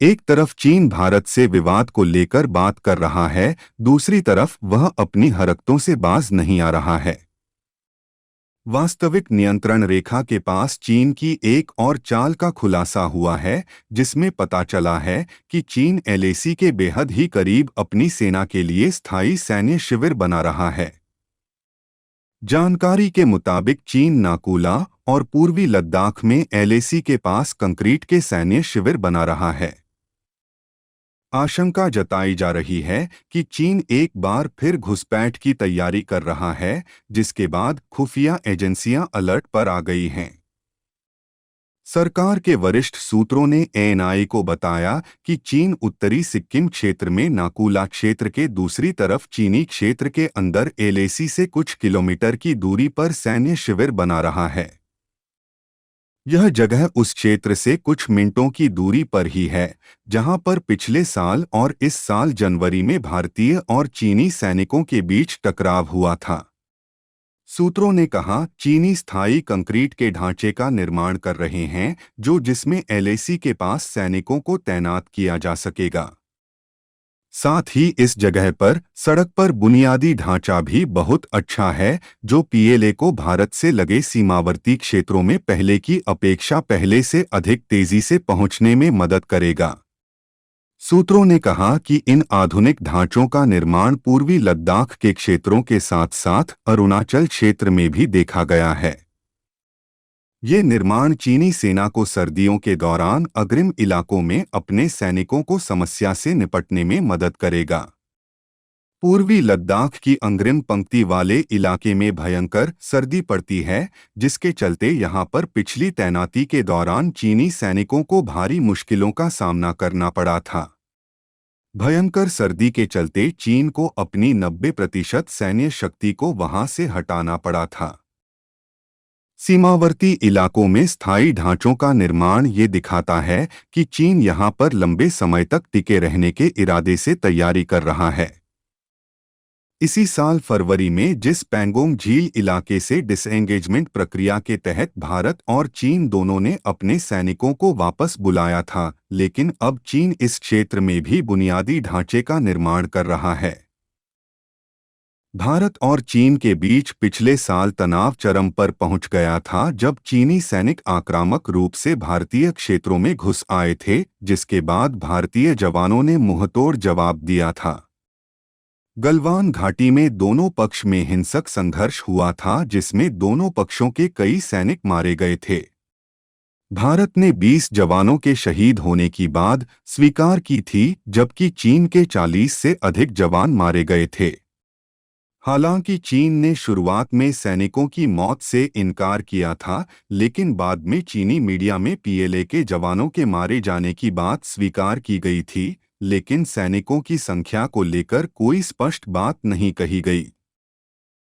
एक तरफ चीन भारत से विवाद को लेकर बात कर रहा है, दूसरी तरफ वह अपनी हरकतों से बाज नहीं आ रहा है। वास्तविक नियंत्रण रेखा के पास चीन की एक और चाल का खुलासा हुआ है, जिसमें पता चला है कि चीन एलएसी के बेहद ही करीब अपनी सेना के लिए स्थायी सैन्य शिविर बना रहा है। जानकारी के मुताबिक चीन नाकूला और पूर्वी लद्दाख में एलएसी के पास कंक्रीट के सैन्य शिविर बना रहा है। आशंका जताई जा रही है कि चीन एक बार फिर घुसपैठ की तैयारी कर रहा है, जिसके बाद खुफिया एजेंसियां अलर्ट पर आ गई हैं। सरकार के वरिष्ठ सूत्रों ने एएनआई को बताया कि चीन उत्तरी सिक्किम क्षेत्र में नाकूला क्षेत्र के दूसरी तरफ चीनी क्षेत्र के अंदर एलएसी से कुछ किलोमीटर की दूरी पर सैन्य शिविर बना रहा है। यह जगह उस क्षेत्र से कुछ मिनटों की दूरी पर ही है, जहां पर पिछले साल और इस साल जनवरी में भारतीय और चीनी सैनिकों के बीच टकराव हुआ था। सूत्रों ने कहा, चीनी स्थायी कंक्रीट के ढांचे का निर्माण कर रहे हैं, जिसमें एलएसी के पास सैनिकों को तैनात किया जा सकेगा। साथ ही इस जगह पर सड़क पर बुनियादी ढांचा भी बहुत अच्छा है, जो पीएलए को भारत से लगे सीमावर्ती क्षेत्रों में पहले की अपेक्षा पहले से अधिक तेजी से पहुंचने में मदद करेगा। सूत्रों ने कहा कि इन आधुनिक ढांचों का निर्माण पूर्वी लद्दाख के क्षेत्रों के साथ साथ अरुणाचल क्षेत्र में भी देखा गया है। ये निर्माण चीनी सेना को सर्दियों के दौरान अग्रिम इलाकों में अपने सैनिकों को समस्या से निपटने में मदद करेगा। पूर्वी लद्दाख की अग्रिम पंक्ति वाले इलाके में भयंकर सर्दी पड़ती है, जिसके चलते यहां पर पिछली तैनाती के दौरान चीनी सैनिकों को भारी मुश्किलों का सामना करना पड़ा था। भयंकर सर्दी के चलते चीन को अपनी 90% सैन्य शक्ति को वहां से हटाना पड़ा था। सीमावर्ती इलाकों में स्थायी ढांचों का निर्माण ये दिखाता है कि चीन यहां पर लंबे समय तक टिके रहने के इरादे से तैयारी कर रहा है। इसी साल फरवरी में जिस पैंगोंग झील इलाके से डिसएंगेजमेंट प्रक्रिया के तहत भारत और चीन दोनों ने अपने सैनिकों को वापस बुलाया था, लेकिन अब चीन इस क्षेत्र में भी बुनियादी ढांचे का निर्माण कर रहा है। भारत और चीन के बीच पिछले साल तनाव चरम पर पहुंच गया था, जब चीनी सैनिक आक्रामक रूप से भारतीय क्षेत्रों में घुस आए थे, जिसके बाद भारतीय जवानों ने मुंहतोड़ जवाब दिया था। गलवान घाटी में दोनों पक्ष में हिंसक संघर्ष हुआ था, जिसमें दोनों पक्षों के कई सैनिक मारे गए थे। भारत ने 20 जवानों के शहीद होने की बात स्वीकार की थी, जबकि चीन के 40 से अधिक जवान मारे गए थे। हालांकि चीन ने शुरुआत में सैनिकों की मौत से इनकार किया था, लेकिन बाद में चीनी मीडिया में पीएलए के जवानों के मारे जाने की बात स्वीकार की गई थी, लेकिन सैनिकों की संख्या को लेकर कोई स्पष्ट बात नहीं कही गई।